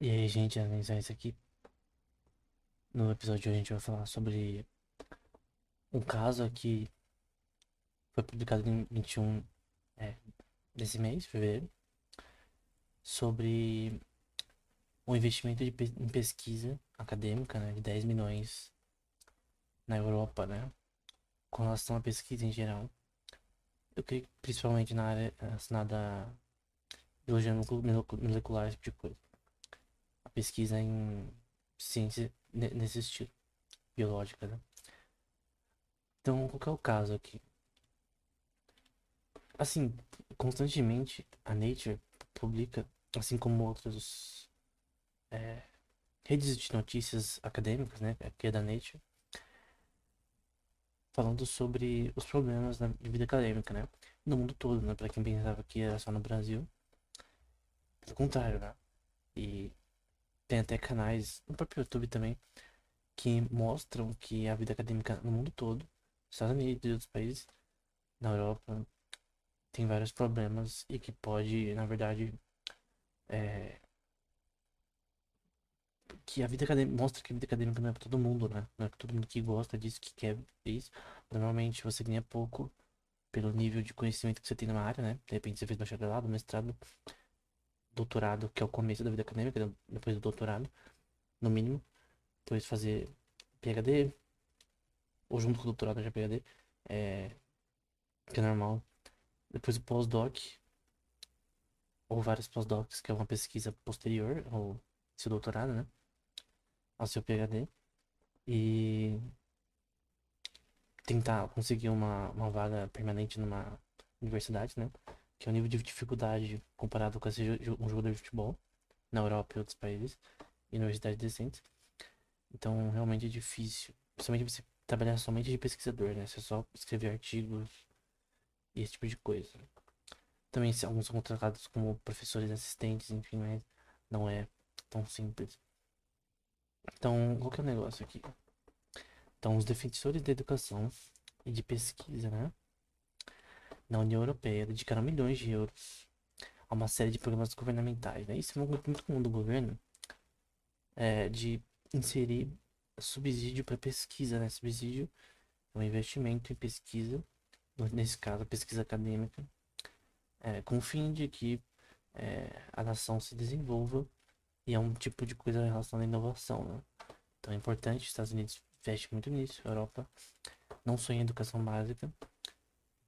E aí, gente, analisar isso aqui. No episódio de hoje a gente vai falar sobre um caso que foi publicado em 21 é, desse mês, fevereiro, sobre um investimento em pesquisa acadêmica, né, de 10 milhões na Europa, né, com relação à pesquisa em geral. Eu creio que principalmente na área relacionada a biologia molecular, esse tipo de coisa. A pesquisa em ciência nesse estilo, biológica, né. Então, qual que é o caso aqui? Assim, constantemente a Nature publica, assim como outras é, redes de notícias acadêmicas, né, que é da Nature, falando sobre os problemas da vida acadêmica, né, no mundo todo, né, para quem pensava que era só no Brasil, pelo contrário, né, e tem até canais no próprio YouTube também que mostram que a vida acadêmica no mundo todo, nos Estados Unidos e outros países, na Europa, tem vários problemas e que pode, na verdade, é, que a vida acadêmica mostra que a vida acadêmica não é pra todo mundo, né? Não é pra todo mundo que gosta disso, que quer isso. Normalmente você ganha pouco pelo nível de conhecimento que você tem numa área, né? De repente você fez bacharelado, mestrado, doutorado, que é o começo da vida acadêmica, depois do doutorado, no mínimo. Depois fazer PhD, ou junto com o doutorado já PhD, é, que é normal. Depois o pós-doc, ou vários pós-docs, que é uma pesquisa posterior ao seu doutorado, né? Ao seu PhD. E tentar conseguir uma vaga permanente numa universidade, né? Que é o nível de dificuldade comparado com um jogador de futebol na Europa e outros países, e universidades decentes. Então, realmente é difícil. Principalmente você trabalhar somente de pesquisador, né? Você só escrever artigos e esse tipo de coisa. Também alguns são contratados como professores assistentes, enfim, mas não é tão simples. Então, qual que é o negócio aqui? Então, os defensores da educação e de pesquisa, né? Na União Europeia dedicaram milhões de euros a uma série de programas governamentais, né? Isso é muito comum do governo, de inserir subsídio para pesquisa, né? Subsídio é um investimento em pesquisa, nesse caso, a pesquisa acadêmica, com o fim de que a nação se desenvolva e é um tipo de coisa relacionada à inovação, né? Então é importante, os Estados Unidos investe muito nisso, a Europa, não só em educação básica,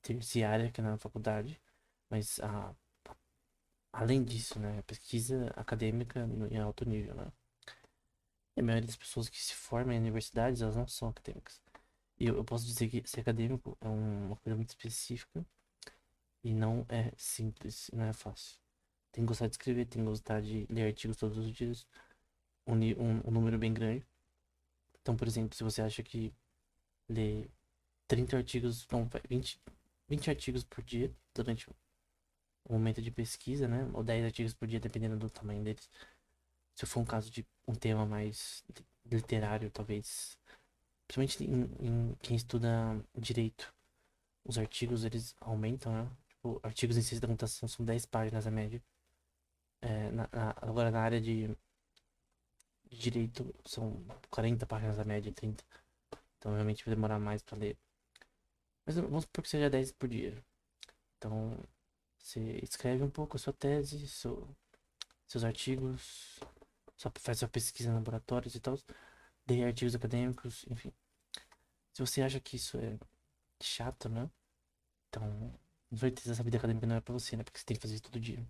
terciária, que é na faculdade, mas além disso, né? Pesquisa acadêmica em alto nível, né? E a maioria das pessoas que se formam em universidades, elas não são acadêmicas. E eu posso dizer que ser acadêmico é uma coisa muito específica e não é simples, não é fácil. Tem que gostar de escrever, tem que gostar de ler artigos todos os dias, um número bem grande. Então, por exemplo, se você acha que ler 30 artigos, não, 20 artigos por dia durante um momento de pesquisa, né? Ou 10 artigos por dia, dependendo do tamanho deles. Se for um caso de um tema mais literário, talvez. Principalmente em quem estuda direito. Os artigos, eles aumentam, né? Tipo, artigos em ciência da computação são 10 páginas a média. Agora, na área de direito, são 40 páginas a média, 30. Então, realmente vai demorar mais pra ler. Mas vamos supor que seja 10 por dia. Então, você escreve um pouco a sua tese, seus artigos, faz sua pesquisa em laboratórios e tal, lê artigos acadêmicos, enfim. Se você acha que isso é chato, né? Então, com certeza essa vida acadêmica não é pra você, né? Porque você tem que fazer isso todo dia.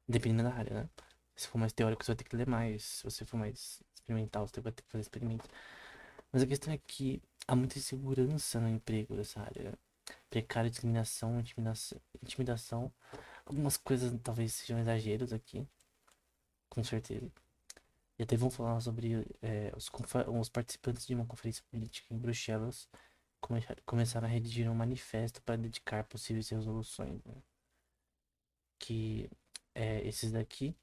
Dependendo da área, né? Se for mais teórico, você vai ter que ler mais. Se você for mais experimental, você vai ter que fazer experimentos. Mas a questão é que há muita insegurança no emprego dessa área, né? Precária, discriminação, intimidação. Algumas coisas talvez sejam exageros aqui, com certeza. E até vamos falar sobre os participantes de uma conferência política em Bruxelas começaram a redigir um manifesto para dedicar possíveis resoluções, né? Que esses daqui,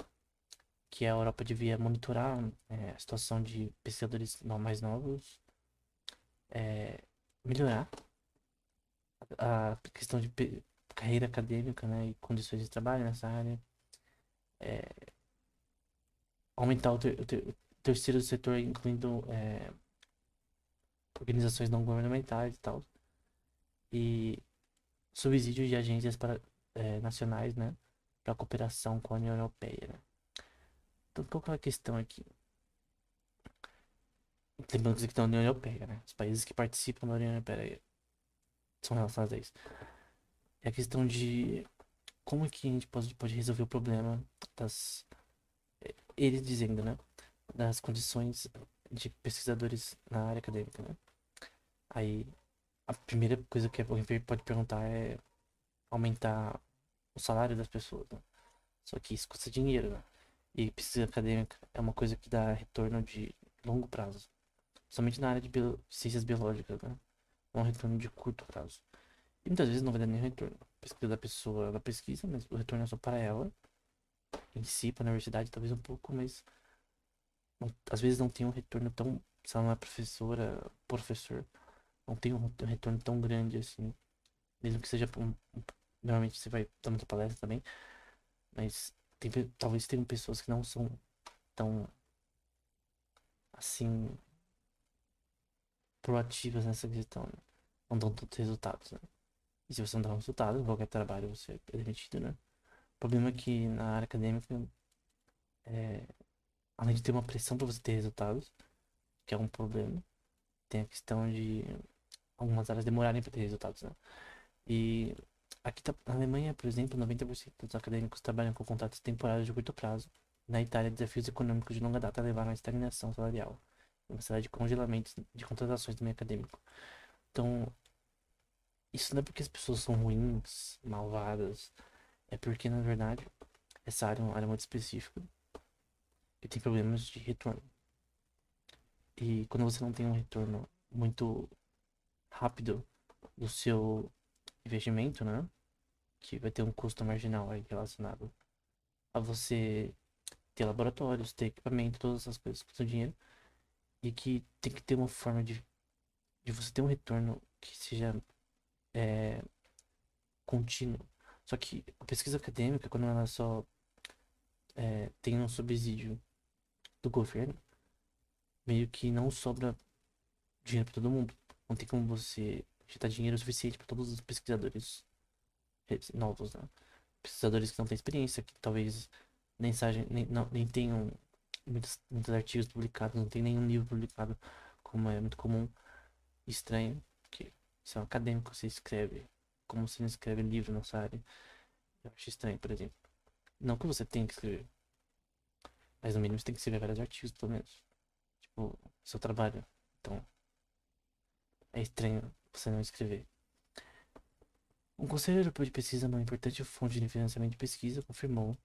que a Europa devia monitorar a situação de pesquisadores mais novos, é, melhorar a questão de carreira acadêmica, né, e condições de trabalho nessa área, é, aumentar o terceiro setor, incluindo organizações não governamentais e tal, e subsídio de agências nacionais, né, para cooperação com a União Europeia, né? Então, qual que é a questão aqui? Lembrando que isso aqui tá na União Europeia, né? Os países que participam da União Europeia são relacionados a isso. É a questão de como é que a gente pode resolver o problema das... Eles dizendo, né? Das condições de pesquisadores na área acadêmica, né? Aí, a primeira coisa que alguém pode perguntar é aumentar o salário das pessoas, né? Só que isso custa dinheiro, né? E pesquisa acadêmica é uma coisa que dá retorno de longo prazo. Somente na área de ciências biológicas, né? É um retorno de curto prazo. E muitas vezes não vai dar nenhum retorno. A pesquisa da pessoa, ela pesquisa, mas o retorno é só para ela. Em si, para a universidade, talvez um pouco, mas às vezes não tem um retorno tão. Se ela não é professora, professor, não tem um retorno tão grande assim. Mesmo que seja normalmente você vai dar muita palestra também, mas talvez tenham pessoas que não são tão assim proativas nessa questão, né? Não dão tantos resultados, né? E se você não dá um resultado, em qualquer trabalho você é demitido, né? O problema é que na área acadêmica, é, além de ter uma pressão para você ter resultados, que é um problema, tem a questão de algumas áreas demorarem para ter resultados, né? E aqui na Alemanha, por exemplo, 90% dos acadêmicos trabalham com contratos temporários de curto prazo. Na Itália, desafios econômicos de longa data levaram à estagnação salarial e uma série de congelamentos de contratações do meio acadêmico. Então, isso não é porque as pessoas são ruins, malvadas, é porque, na verdade, essa área é uma área muito específica e tem problemas de retorno. E quando você não tem um retorno muito rápido do seu investimento, né? Que vai ter um custo marginal aí relacionado a você ter laboratórios, ter equipamento, todas essas coisas que custam dinheiro. E que tem que ter uma forma de você ter um retorno que seja é, contínuo. Só que a pesquisa acadêmica, quando ela só tem um subsídio do governo, meio que não sobra dinheiro para todo mundo. Não tem como você injetar dinheiro suficiente para todos os pesquisadores novos, né? Pesquisadores que não têm experiência, que talvez nem tenham muitos artigos publicados, não tem nenhum livro publicado, como é muito comum, estranho, porque você é um acadêmico, você escreve, como você não escreve livro nessa área. Eu acho estranho, por exemplo. Não que você tenha que escrever, mas no mínimo você tem que escrever vários artigos, pelo menos. Tipo, seu trabalho. Então, é estranho você não escrever. Um conselho europeu de pesquisa, uma importante fonte de financiamento de pesquisa, confirmou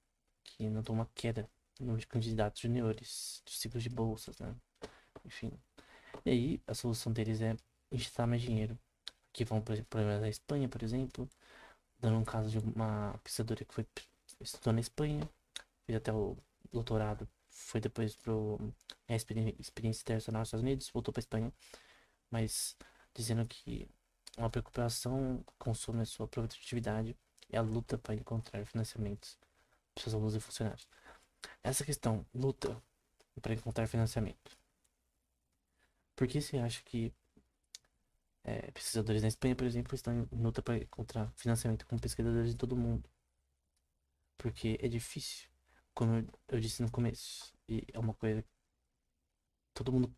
que notou uma queda no número de candidatos juniores, de ciclos de bolsas, né? Enfim. E aí, a solução deles é injetar mais dinheiro. Que vão, por exemplo, problemas da Espanha, por exemplo, dando um caso de uma pesquisadora que foi estudou na Espanha, fez até o doutorado, foi depois pro experiência internacional nos Estados Unidos, voltou para Espanha, mas dizendo que uma preocupação consome a sua produtividade e a luta para encontrar financiamentos para seus alunos e funcionários. Essa questão, luta para encontrar financiamento. Por que você acha que pesquisadores na Espanha, por exemplo, estão em luta para encontrar financiamento com pesquisadores de todo o mundo? Porque é difícil, como eu disse no começo, e é uma coisa que todo mundo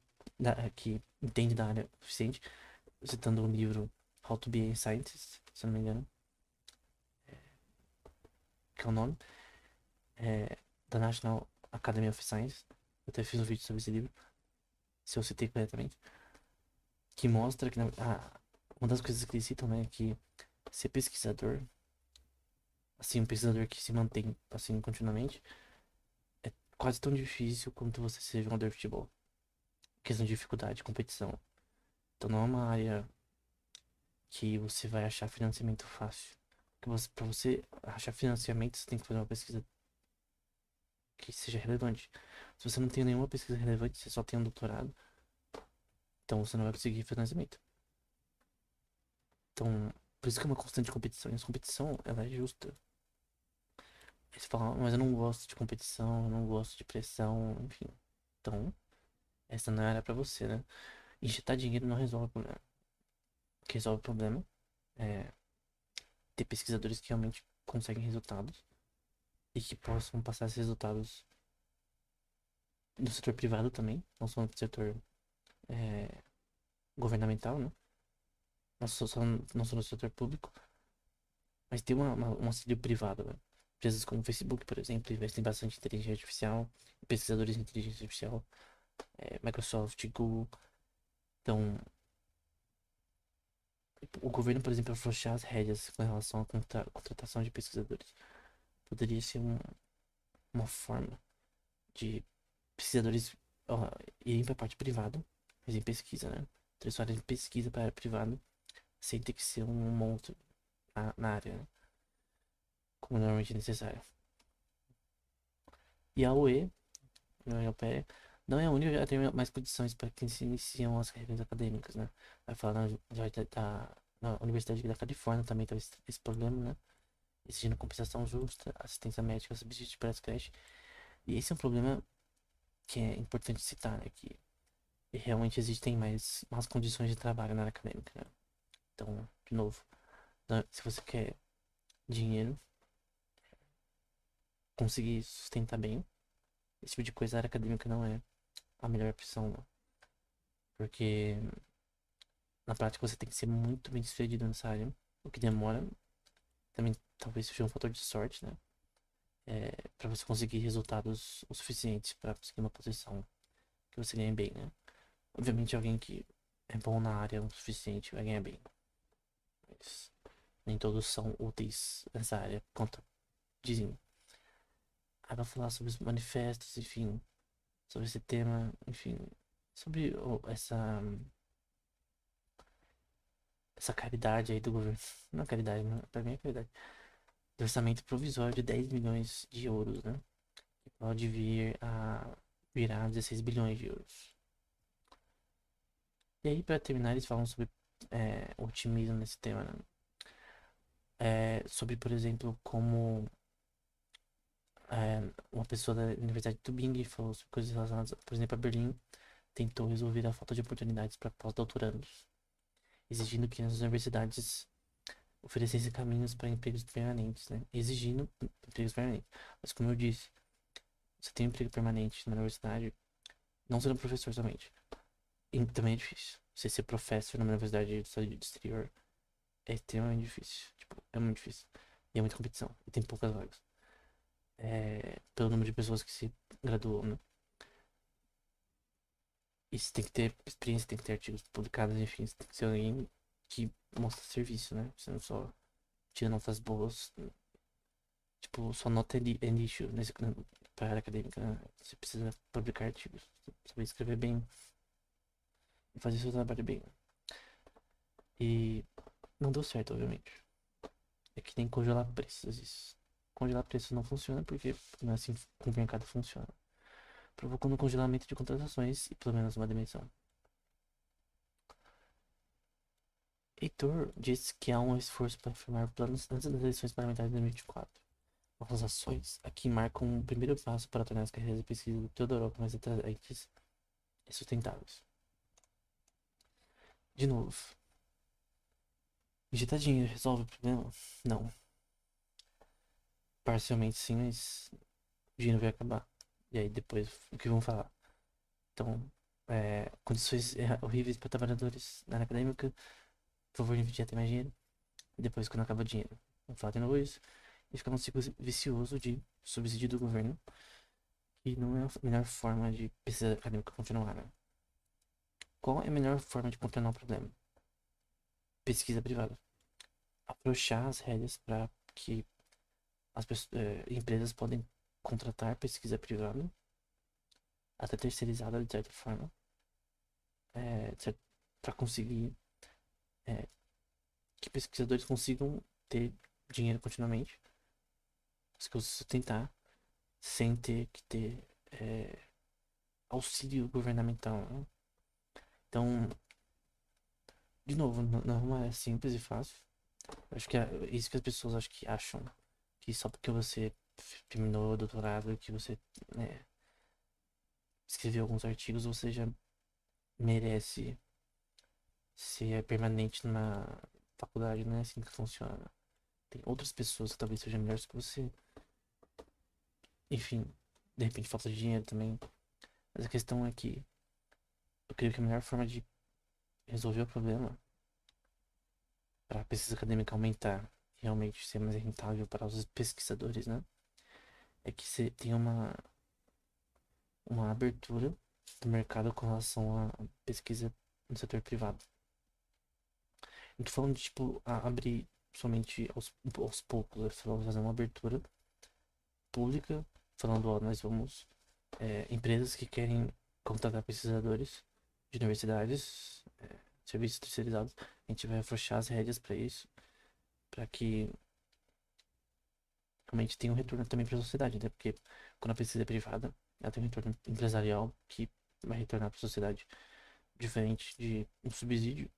que entende da área o suficiente, citando o livro How to Be a Scientist, se eu não me engano, que é o nome, da National Academy of Science. Eu até fiz um vídeo sobre esse livro, se eu citei corretamente, que mostra que uma das coisas que eles citam, né, é que ser pesquisador, assim, um pesquisador que se mantém assim continuamente, é quase tão difícil quanto você ser jogador de futebol. Questão de dificuldade, competição. Então não é uma área que você vai achar financiamento fácil. Para você achar financiamento, você tem que fazer uma pesquisa que seja relevante. Se você não tem nenhuma pesquisa relevante, você só tem um doutorado, então você não vai conseguir financiamento. Então, por isso que é uma constante competição. E essa competição, ela é justa. Aí você fala, mas eu não gosto de competição, eu não gosto de pressão, enfim. Então, essa não é a área pra você, né? Injetar dinheiro não resolve o problema. O que resolve o problema é ter pesquisadores que realmente conseguem resultados e que possam passar esses resultados no setor privado também, não só no setor é, governamental, né? Não só no setor público, mas tem um auxílio privado, né? Empresas como o Facebook, por exemplo, investem bastante em inteligência artificial, pesquisadores em inteligência artificial, Microsoft, Google. Então, o governo, por exemplo, afrouxar as rédeas com relação à contratação de pesquisadores. Poderia ser uma forma de pesquisadores ó, irem para a parte privada, mas em pesquisa, né? Transformar em pesquisa para a área privada, sem ter que ser um monstro na área, né? Como normalmente é necessário. E a UE, a União Europeia, não é a única a ter mais condições para que se iniciam as carreiras acadêmicas, né? Vai falar na Universidade da Califórnia também tem esse problema, né? Exigindo compensação justa, assistência médica, subsídio para as creches. E esse é um problema que é importante citar, né? Que realmente existem mais condições de trabalho na área acadêmica, né? Então, de novo, se você quer dinheiro, conseguir sustentar bem, esse tipo de coisa, a área acadêmica não é a melhor opção, não. Porque na prática você tem que ser muito bem sucedido nessa área, o que demora. Também talvez seja um fator de sorte, né? Para você conseguir resultados o suficientes para conseguir uma posição que você ganhe bem, né? Obviamente alguém que é bom na área o suficiente vai ganhar bem. Mas nem todos são úteis nessa área, quanto dizem. Aí vai falar sobre os manifestos, enfim, sobre esse tema, enfim, sobre essa caridade aí do governo. Não é caridade, mas pra mim é caridade. Do orçamento provisório de 10 milhões de euros, né? Que pode vir a virar 16 bilhões de euros. E aí, pra terminar, eles falam sobre otimismo nesse tema, né? Sobre, por exemplo, como uma pessoa da Universidade de Tübingen falou sobre coisas relacionadas, por exemplo, a Berlim tentou resolver a falta de oportunidades para pós-doutorandos, exigindo que as universidades oferecessem caminhos para empregos permanentes, né? Exigindo empregos permanentes. Mas como eu disse, você tem um emprego permanente na universidade, não sendo professor somente. E também é difícil. Você ser professor numa universidade do exterior é extremamente difícil. Tipo, é muito difícil. E é muita competição. E tem poucas vagas. Pelo número de pessoas que se graduam, né? E você tem que ter experiência, tem que ter artigos publicados, enfim, você tem que ser alguém que mostra serviço, né? Você não só tira notas boas, tipo, só nota é lixo pra área acadêmica, né? Você precisa publicar artigos, saber escrever bem e fazer seu trabalho bem. E não deu certo, obviamente. É que nem congelar preços, isso. Congelar preços não funciona porque não é assim que o mercado funciona. Provocando um congelamento de contratações e pelo menos uma demissão. Heitor disse que há um esforço para firmar planos antes das eleições parlamentares de 2024. Nossas ações aqui marcam um primeiro passo para tornar as carreiras de pesquisa de toda a Europa mais atraentes e sustentáveis. De novo, injetar dinheiro resolve o problema? Não. Parcialmente sim, mas o dinheiro vai acabar. E aí depois, o que vão falar? Então, condições horríveis para trabalhadores na área acadêmica, por favor, investir até mais dinheiro. E depois, quando acaba o dinheiro, vamos falar de novo isso. E fica um ciclo vicioso de subsídio do governo, que não é a melhor forma de pesquisa acadêmica continuar, né? Qual é a melhor forma de contornar o problema? Pesquisa privada. Afrouxar as regras para que empresas podem contratar pesquisa privada, até terceirizada de certa forma, para conseguir que pesquisadores consigam ter dinheiro continuamente, se sustentar, sem ter que ter auxílio governamental, né? Então, de novo, não é simples e fácil. Acho que é isso que as pessoas acho que acham que só porque você terminou o doutorado, que você, né, escreveu alguns artigos, você já merece ser permanente na faculdade, não é assim que funciona. Tem outras pessoas que talvez sejam melhores que você. Enfim, de repente falta de dinheiro também. Mas a questão é que eu creio que a melhor forma de resolver o problema para a pesquisa acadêmica aumentar, realmente ser mais rentável para os pesquisadores, né? É que você tenha uma abertura do mercado com relação à pesquisa no setor privado. Não tô falando de, tipo, abrir somente aos poucos, eu tô falando de fazer uma abertura pública, falando, ó, nós vamos, empresas que querem contratar pesquisadores de universidades, serviços terceirizados, a gente vai afrouxar as rédeas para isso, para que realmente tenha um retorno também para a sociedade, né? Porque quando a pesquisa é privada, ela tem um retorno empresarial que vai retornar para a sociedade, diferente de um subsídio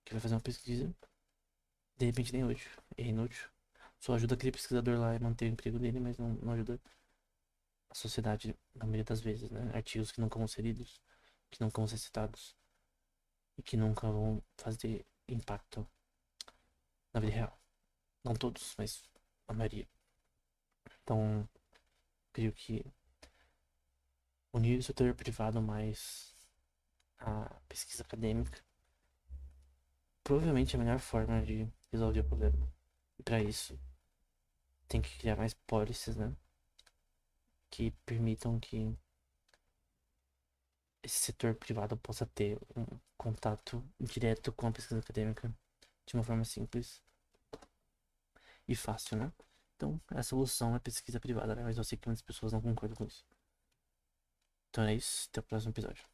que vai fazer uma pesquisa, de repente nem útil, é inútil. Só ajuda aquele pesquisador lá a manter o emprego dele, mas não ajuda a sociedade na maioria das vezes, né? Artigos que nunca vão ser lidos, que nunca vão ser citados e que nunca vão fazer impacto na vida real. Não todos, mas a maioria. Então, creio que unir o setor privado mais a pesquisa acadêmica provavelmente é a melhor forma de resolver o problema. E para isso, tem que criar mais policies, né? Que permitam que esse setor privado possa ter um contato direto com a pesquisa acadêmica de uma forma simples e fácil, né? Então, a solução é pesquisa privada, né? Mas eu sei que muitas pessoas não concordam com isso. Então é isso, até o próximo episódio.